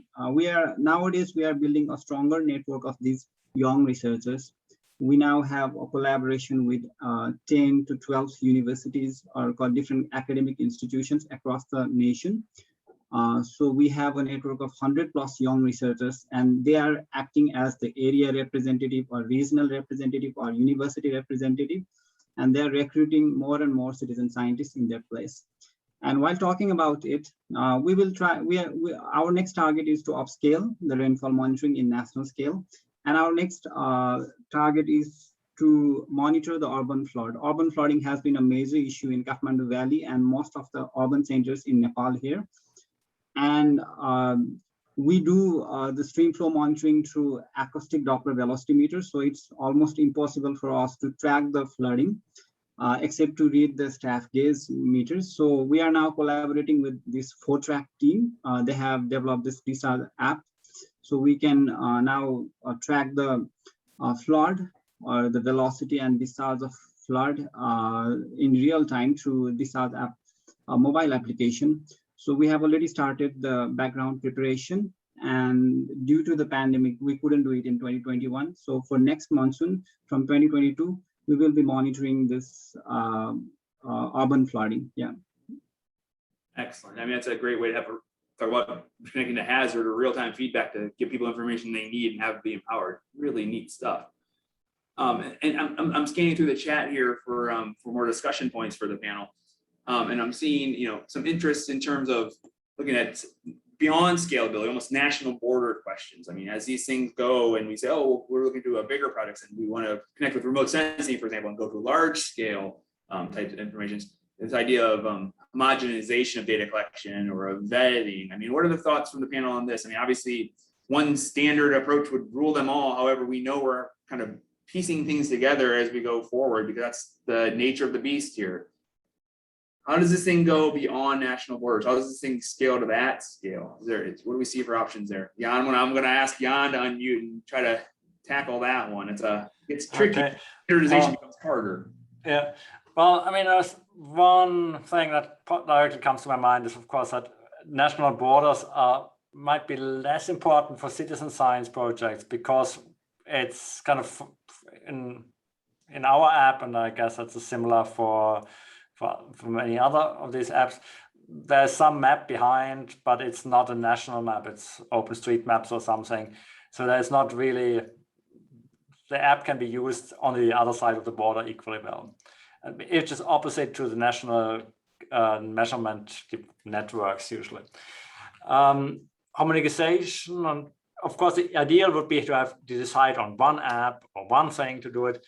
Speaker 3: nowadays we are building a stronger network of these young researchers. We now have a collaboration with 10 to 12 universities or different academic institutions across the nation. So we have a network of 100+ young researchers, and they are acting as the area representative or regional representative or university representative, and they're recruiting more and more citizen scientists in their place. And while talking about it, we will try, our next target is to upscale the rainfall monitoring in national scale. And our next target is to monitor the urban flood. Urban flooding has been a major issue in Kathmandu Valley and most of the urban centers in Nepal here. And we do the stream flow monitoring through acoustic Doppler velocity meters. So it's almost impossible for us to track the flooding, except to read the staff gaze meters. So we are now collaborating with this 4-track team. They have developed this discharge app. So we can now track the flood or the velocity and discharge of flood in real time through discharge app mobile application. So we have already started the background preparation, and due to the pandemic, we couldn't do it in 2021. So for next monsoon from 2022, we will be monitoring this urban flooding. Yeah.
Speaker 1: Excellent. I mean, that's a great way to have talk about connecting to hazard or real-time feedback to give people information they need and have it be empowered. Really neat stuff. And I'm scanning through the chat here for more discussion points for the panel. And I'm seeing, some interest in terms of looking at beyond scalability, almost national border questions. I mean, as these things go and we say, oh, we're looking to a bigger products and we want to connect with remote sensing, for example, and go to large scale types of information. This idea of modernization of data collection or of vetting. I mean, what are the thoughts from the panel on this? I mean, obviously, one standard approach would rule them all. However, we know we're kind of piecing things together as we go forward because that's the nature of the beast here. How does this thing go beyond national borders? How does this thing scale to that scale? What do we see for options there? Jan, I'm going to ask Jan to unmute and try to tackle that one. It's tricky. Okay. Standardization becomes harder.
Speaker 5: Yeah. Well, I mean, there's one thing that directly comes to my mind is, of course, that national borders might be less important for citizen science projects because it's kind of in our app, and I guess that's similar for many other of these apps. There's some map behind, but it's not a national map. It's OpenStreetMaps or something. So there's not really, the app can be used on the other side of the border equally well. It's just opposite to the national measurement networks usually. Harmonization, and of course, the ideal would be to decide on one app or one thing to do it,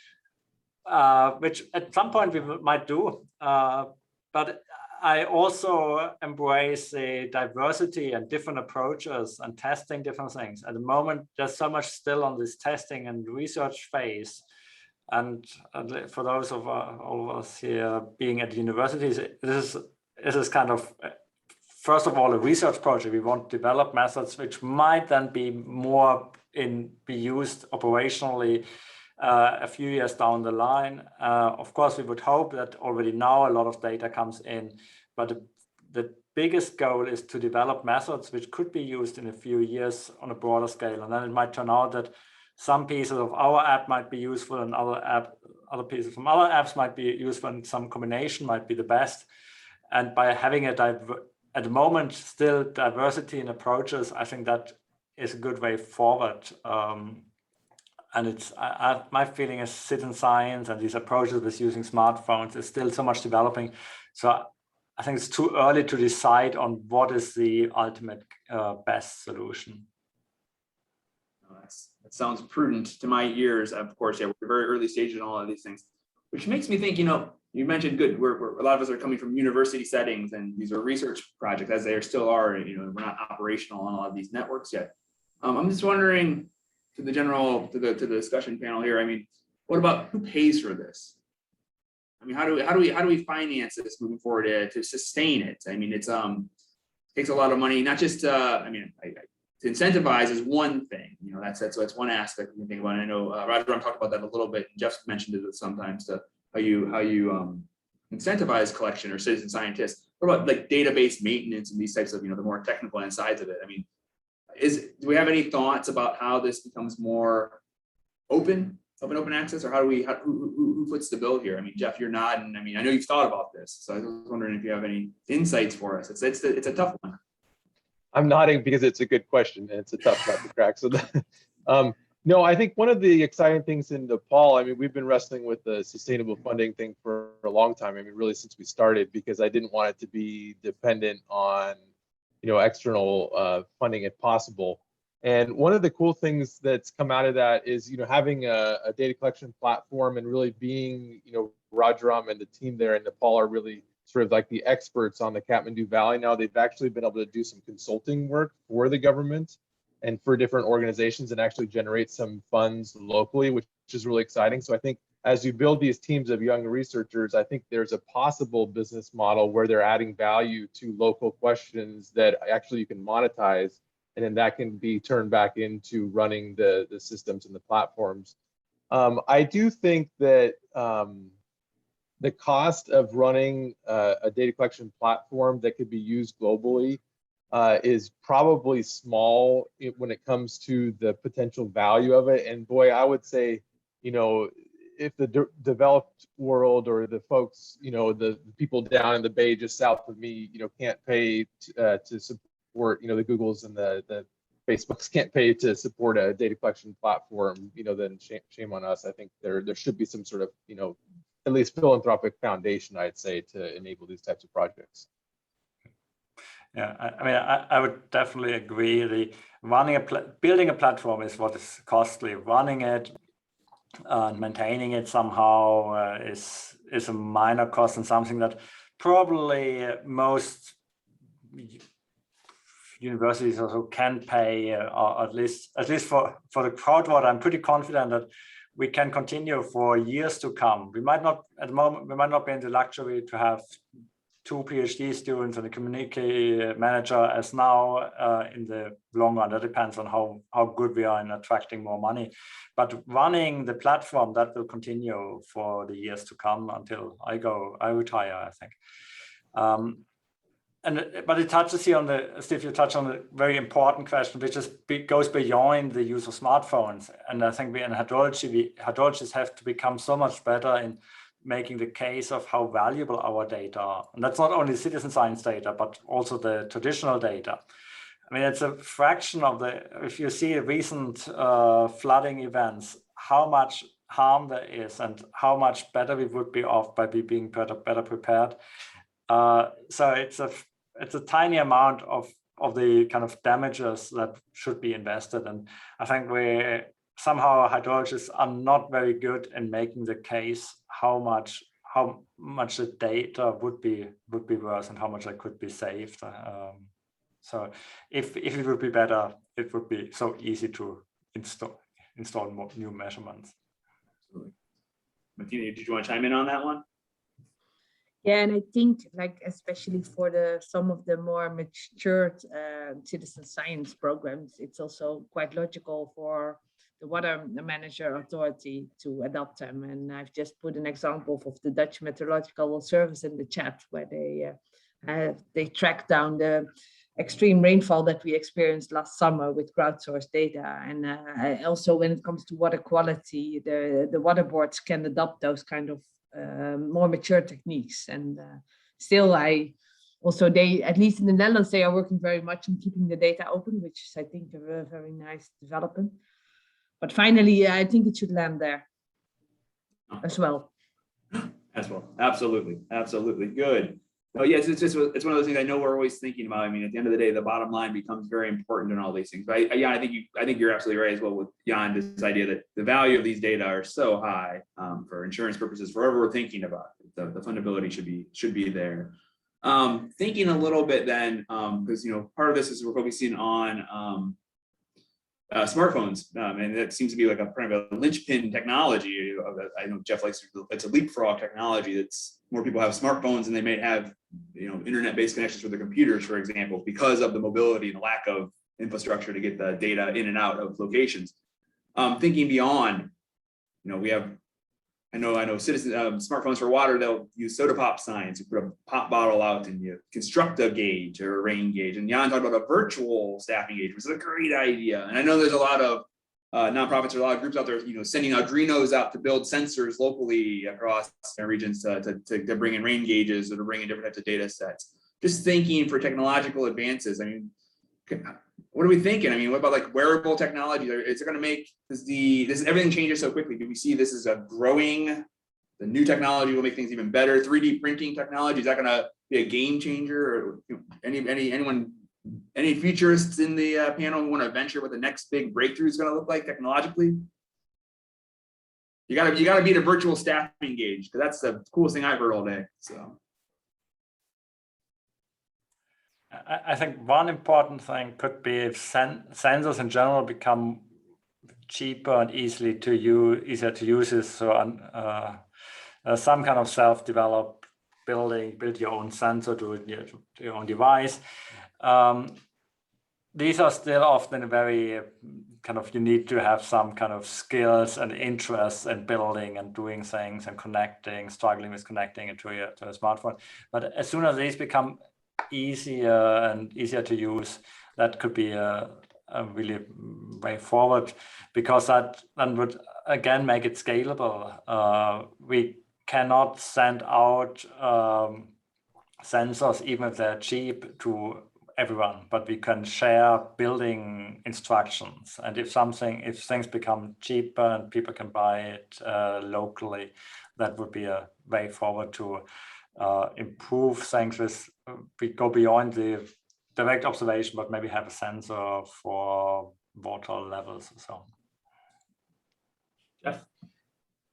Speaker 5: which at some point we might do. But I also embrace the diversity and different approaches and testing different things. At the moment, there's so much still on this testing and research phase. And for those of us here being at universities, this is kind of, first of all, a research project. We want to develop methods which might then be be used operationally a few years down the line. Of course, we would hope that already now a lot of data comes in, but the biggest goal is to develop methods which could be used in a few years on a broader scale. And then it might turn out that some pieces of our app might be useful and other pieces from other apps might be useful, and some combination might be the best. And by having at the moment still diversity in approaches, I think that is a good way forward. And it's my feeling is citizen science and these approaches with using smartphones is still so much developing. So I think it's too early to decide on what is the ultimate best solution.
Speaker 1: That sounds prudent to my ears. Of course, yeah, we're very early stages in all of these things, which makes me think, you mentioned good. We're a lot of us are coming from university settings, and these are research projects, as they still are. We're not operational on a lot of these networks yet. I'm just wondering, to the discussion panel here. I mean, what about who pays for this? I mean, how do we finance this moving forward to sustain it? I mean, it's takes a lot of money, not just to incentivize is one thing, that's one aspect we can think about. And I know Rajaram talked about that a little bit, and Jeff mentioned it sometimes, to how you incentivize collection or citizen scientists. What about like database maintenance and these types of, the more technical sides of it? I mean, do we have any thoughts about how this becomes more open access, or who foots the bill here? I mean, Jeff, you're nodding. I mean, I know you've thought about this, so I was wondering if you have any insights for us. It's a tough one.
Speaker 6: I'm nodding because it's a good question and it's a tough nut to crack. So, no, I think one of the exciting things in Nepal, I mean, we've been wrestling with the sustainable funding thing for a long time. I mean, really since we started, because I didn't want it to be dependent on, external funding if possible. And one of the cool things that's come out of that is, having a data collection platform and really being, Rajaram and the team there in Nepal are really sort of like the experts on the Kathmandu Valley now. They've actually been able to do some consulting work for the government and for different organizations and actually generate some funds locally, which is really exciting. So I think as you build these teams of young researchers, I think there's a possible business model where they're adding value to local questions that actually you can monetize, and then that can be turned back into running the systems and the platforms. I do think that the cost of running a data collection platform that could be used globally is probably small when it comes to the potential value of it. And boy, I would say, if the developed world or the folks, the people down in the Bay just south of me, can't pay to support, the Googles and the Facebooks can't pay to support a data collection platform, then shame on us. I think there should be some sort of, at least philanthropic foundation, I'd say, to enable these types of projects.
Speaker 5: Yeah, I mean, I would definitely agree. Building a platform is what is costly. Running it and maintaining it somehow is a minor cost, and something that probably most universities also can pay, or at least for the crowd. I'm pretty confident that we can continue for years to come. We might not at the moment. We might not be in the luxury to have 2 PhD students and a community manager as now in the long run. That depends on how good we are in attracting more money. But running the platform, that will continue for the years to come until I retire, I think. But it touches here Steve, you touched on a very important question, which goes beyond the use of smartphones. And I think we in hydrologists have to become so much better in making the case of how valuable our data are. And that's not only citizen science data, but also the traditional data. I mean, it's a fraction of if you see recent flooding events, how much harm there is and how much better we would be off by being better prepared. So it's a tiny amount of the kind of damages that should be invested. And I think somehow hydrologists are not very good in making the case how much the data would be worse and how much it could be saved. So if it would be better, it would be so easy to install more new measurements.
Speaker 1: Absolutely. Martina, did you want to chime in on that one?
Speaker 4: Yeah, and I think like especially for some of the more matured citizen science programs, it's also quite logical for the water manager authority to adopt them. And I've just put an example of the Dutch Meteorological Service in the chat, where they track down the extreme rainfall that we experienced last summer with crowdsourced data. And also when it comes to water quality, the water boards can adopt those kind of more mature techniques. And still they, at least in the Netherlands, they are working very much on keeping the data open, which is, I think, a very nice development. But finally, I think it should land there as well.
Speaker 1: As well, absolutely, absolutely, good. Oh yes, it's one of those things I know we're always thinking about. I mean, at the end of the day, the bottom line becomes very important in all these things. But yeah, I think you're absolutely right as well with Jan, this idea that the value of these data are so high for insurance purposes, for whatever we're thinking about. The fundability should be there. Thinking a little bit then, because part of this is we're focusing on smartphones, and that seems to be like a kind of a linchpin technology. I know Jeff likes it's a leapfrog technology. That's more people have smartphones and they may have internet-based connections with their computers, for example, because of the mobility and the lack of infrastructure to get the data in and out of locations. Thinking beyond, we have I know citizen smartphones for water, they'll use soda pop signs. You put a pop bottle out and you construct a gauge or a rain gauge. And Jan talked about a virtual staffing gauge, which is a great idea. And I know there's a lot of nonprofits or a lot of groups out there, sending Arduinos out to build sensors locally across their regions to bring in rain gauges or to bring in different types of data sets. Just thinking for technological advances. I mean, what are we thinking? I mean, what about like wearable technology? Is it going to make everything changes so quickly? Do we see this as the new technology will make things even better? 3D printing technology, is that going to be a game changer? Or any futurists in the panel who want to venture what the next big breakthrough is going to look like technologically? You got to beat a virtual staffing gauge, because that's the coolest thing I've heard all day. So.
Speaker 5: I think one important thing could be if sensors in general become cheaper and easier to use. So some kind of self-developed build your own sensor, do it to your own device. These are still often very you need to have some kind of skills and interests in building and doing things and struggling with connecting it to a smartphone. But as soon as these become easier to use, that could be a really way forward, because that then would again make it scalable. We cannot send out sensors, even if they're cheap, to everyone, but we can share building instructions. And if things become cheaper and people can buy it locally, that would be a way forward to improve things. We go beyond the direct observation, but maybe have a sensor for water levels and so on.
Speaker 1: Jeff?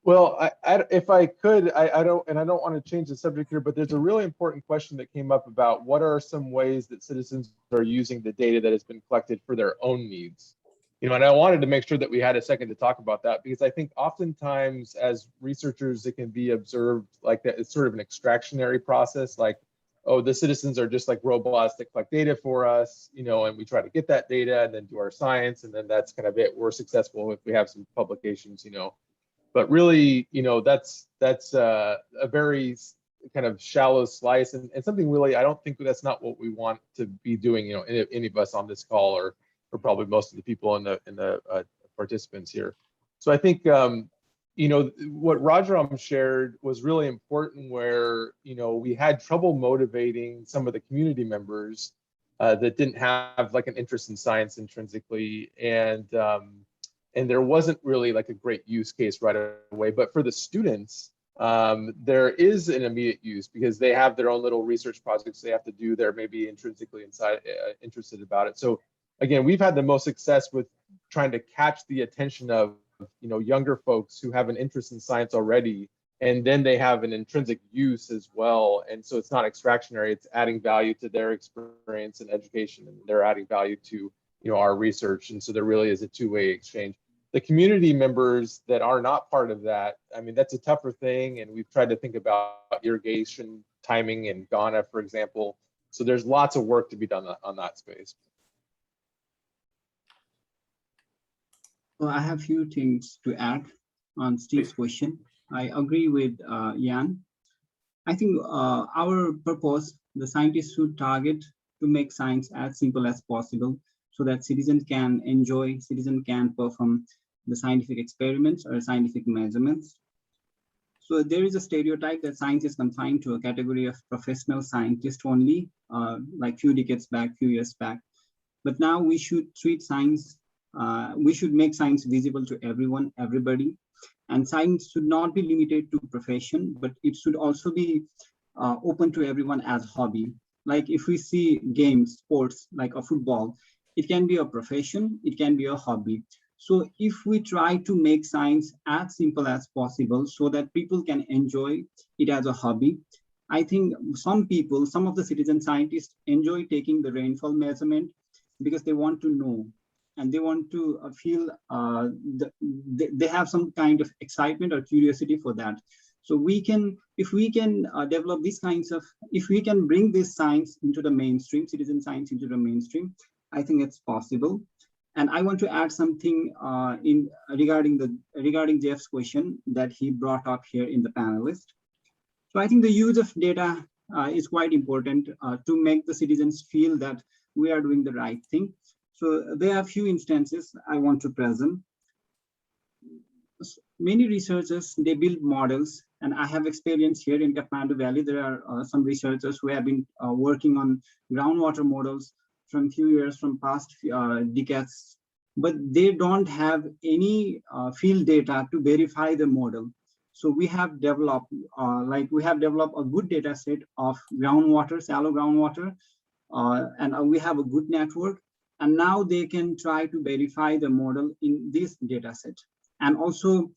Speaker 6: Well, if I could, I don't want to change the subject here, but there's a really important question that came up about what are some ways that citizens are using the data that has been collected for their own needs. And I wanted to make sure that we had a second to talk about that, because I think oftentimes as researchers, it can be observed like that it's sort of an extractionary process, like, oh, the citizens are just like robots that collect data for us, and we try to get that data and then do our science, and then that's kind of it. We're successful if we have some publications, But really, that's a very kind of shallow slice, and something really, I don't think that's not what we want to be doing. Any of us on this call, or probably most of the people in the participants here. So I think what Rajaram shared was really important, where we had trouble motivating some of the community members that didn't have like an interest in science intrinsically, and there wasn't really like a great use case right away. But for the students, there is an immediate use, because they have their own little research projects they have to do. They're maybe intrinsically interested about it. So again, we've had the most success with trying to catch the attention of younger folks who have an interest in science already, And then they have an intrinsic use as well. And so it's not extractionary, it's adding value to their experience and education, and they're adding value to our research. And so there really is a two-way exchange. The community members that are not part of that, I mean, that's a tougher thing. And we've tried to think about irrigation timing in Ghana, for example. So there's lots of work to be done on that space.
Speaker 3: Well, I have a few things to add on Steve's question. I agree with Jan. I think our purpose, the scientists should target to make science as simple as possible so that citizens can enjoy, citizens can perform the scientific experiments or scientific measurements. So there is a stereotype that science is confined to a category of professional scientists only, like few decades back, few years back. But now we should treat science, we should make science visible to everyone, everybody. And science should not be limited to profession, but it should also be open to everyone as hobby. Like if we see games, sports, like a football, it can be a profession, it can be a hobby. So if we try to make science as simple as possible so that people can enjoy it as a hobby, I think some people, some of the citizen scientists enjoy taking the rainfall measurement because they want to know and they want to feel they have some kind of excitement or curiosity for that. So we can, if we can develop these kinds of, if we can bring this science into the mainstream, citizen science into the mainstream, I think it's possible. And I want to add something regarding Jeff's question that he brought up here in the panelist. So I think the use of data is quite important to make the citizens feel that we are doing the right thing. So there are a few instances I want to present. Many researchers, they build models, and I have experience here in Kathmandu Valley. There are some researchers who have been working on groundwater models from few years, from past decades, but they don't have any field data to verify the model. So we have developed, a good data set of groundwater, shallow groundwater, and we have a good network. And now they can try to verify the model in this data set. And also,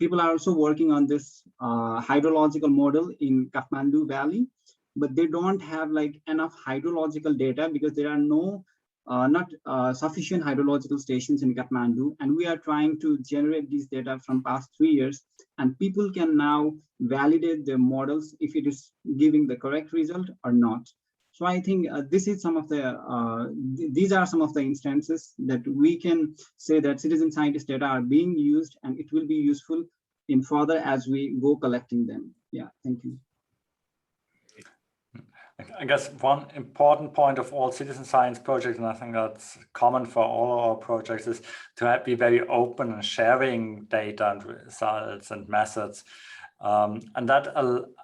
Speaker 3: people are also working on this hydrological model in Kathmandu Valley, but they don't have like enough hydrological data because there are no, not sufficient hydrological stations in Kathmandu. And we are trying to generate these data from past 3 years, and people can now validate their models if it is giving the correct result or not. So I think this is some of the, these are some of the instances that we can say that citizen scientist data are being used, and it will be useful in further as we go collecting them. Yeah, thank you.
Speaker 5: I guess one important point of all citizen science projects, and I think that's common for all our projects, is to be very open and sharing data and results and methods. And that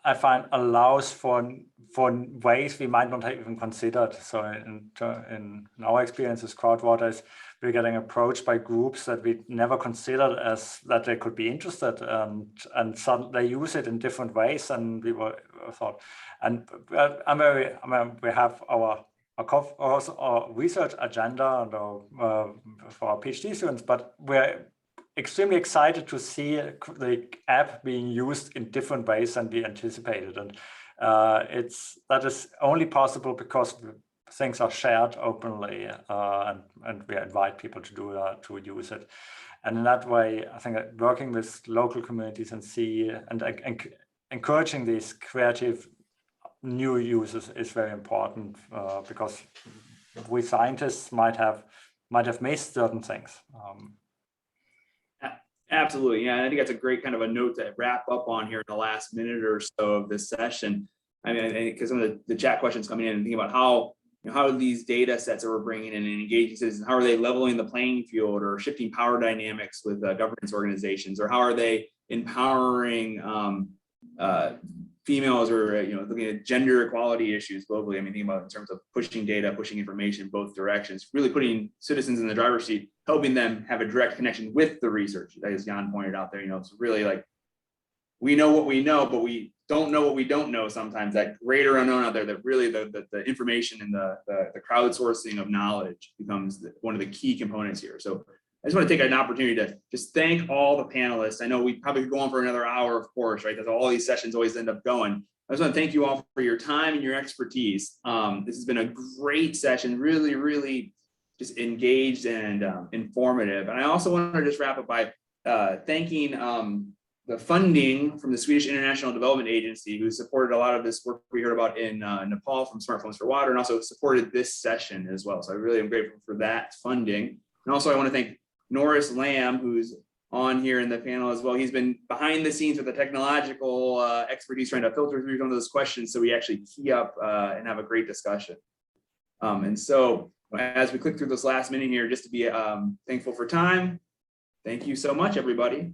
Speaker 5: I find allows for ways we might not have even considered. So in our experience with Crowdwater, we're getting approached by groups that we never considered as that they could be interested, and they use it in different ways than we were thought. And we have our research agenda and for our PhD students, but we're extremely excited to see the app being used in different ways than we anticipated, and that is only possible because things are shared openly, and we invite people to do that, to use it. And in that way, I think that working with local communities and encouraging these creative new users is very important, because we scientists might have missed certain things.
Speaker 1: Absolutely. Yeah, I think that's a great kind of a note to wrap up on here in the last minute or so of this session. I mean, because some of the chat questions coming in and thinking about how these data sets that we're bringing in and engaging citizens, how are they leveling the playing field or shifting power dynamics with governance organizations, or how are they empowering females, or looking at gender equality issues globally. I mean, thinking about in terms of pushing data, pushing information both directions, really putting citizens in the driver's seat, helping them have a direct connection with the research. As Jan pointed out there, it's really like we know what we know, but we don't know what we don't know sometimes. That greater unknown out there, that really the information and the crowdsourcing of knowledge becomes one of the key components here. So I just want to take an opportunity to just thank all the panelists. I know we probably could go on for another hour, of course, right? That's all these sessions always end up going. I just want to thank you all for your time and your expertise. This has been a great session, really, really just engaged and informative. And I also want to just wrap up by thanking the funding from the Swedish International Development Agency, who supported a lot of this work we heard about in Nepal from Smartphones for Water, and also supported this session as well. So I really am grateful for that funding. And also I want to thank Norris Lamb, who's on here in the panel as well. He's been behind the scenes with the technological expertise, trying to filter through some of those questions so we actually key up and have a great discussion. And so as we click through this last minute here, just to be thankful for time, thank you so much, everybody.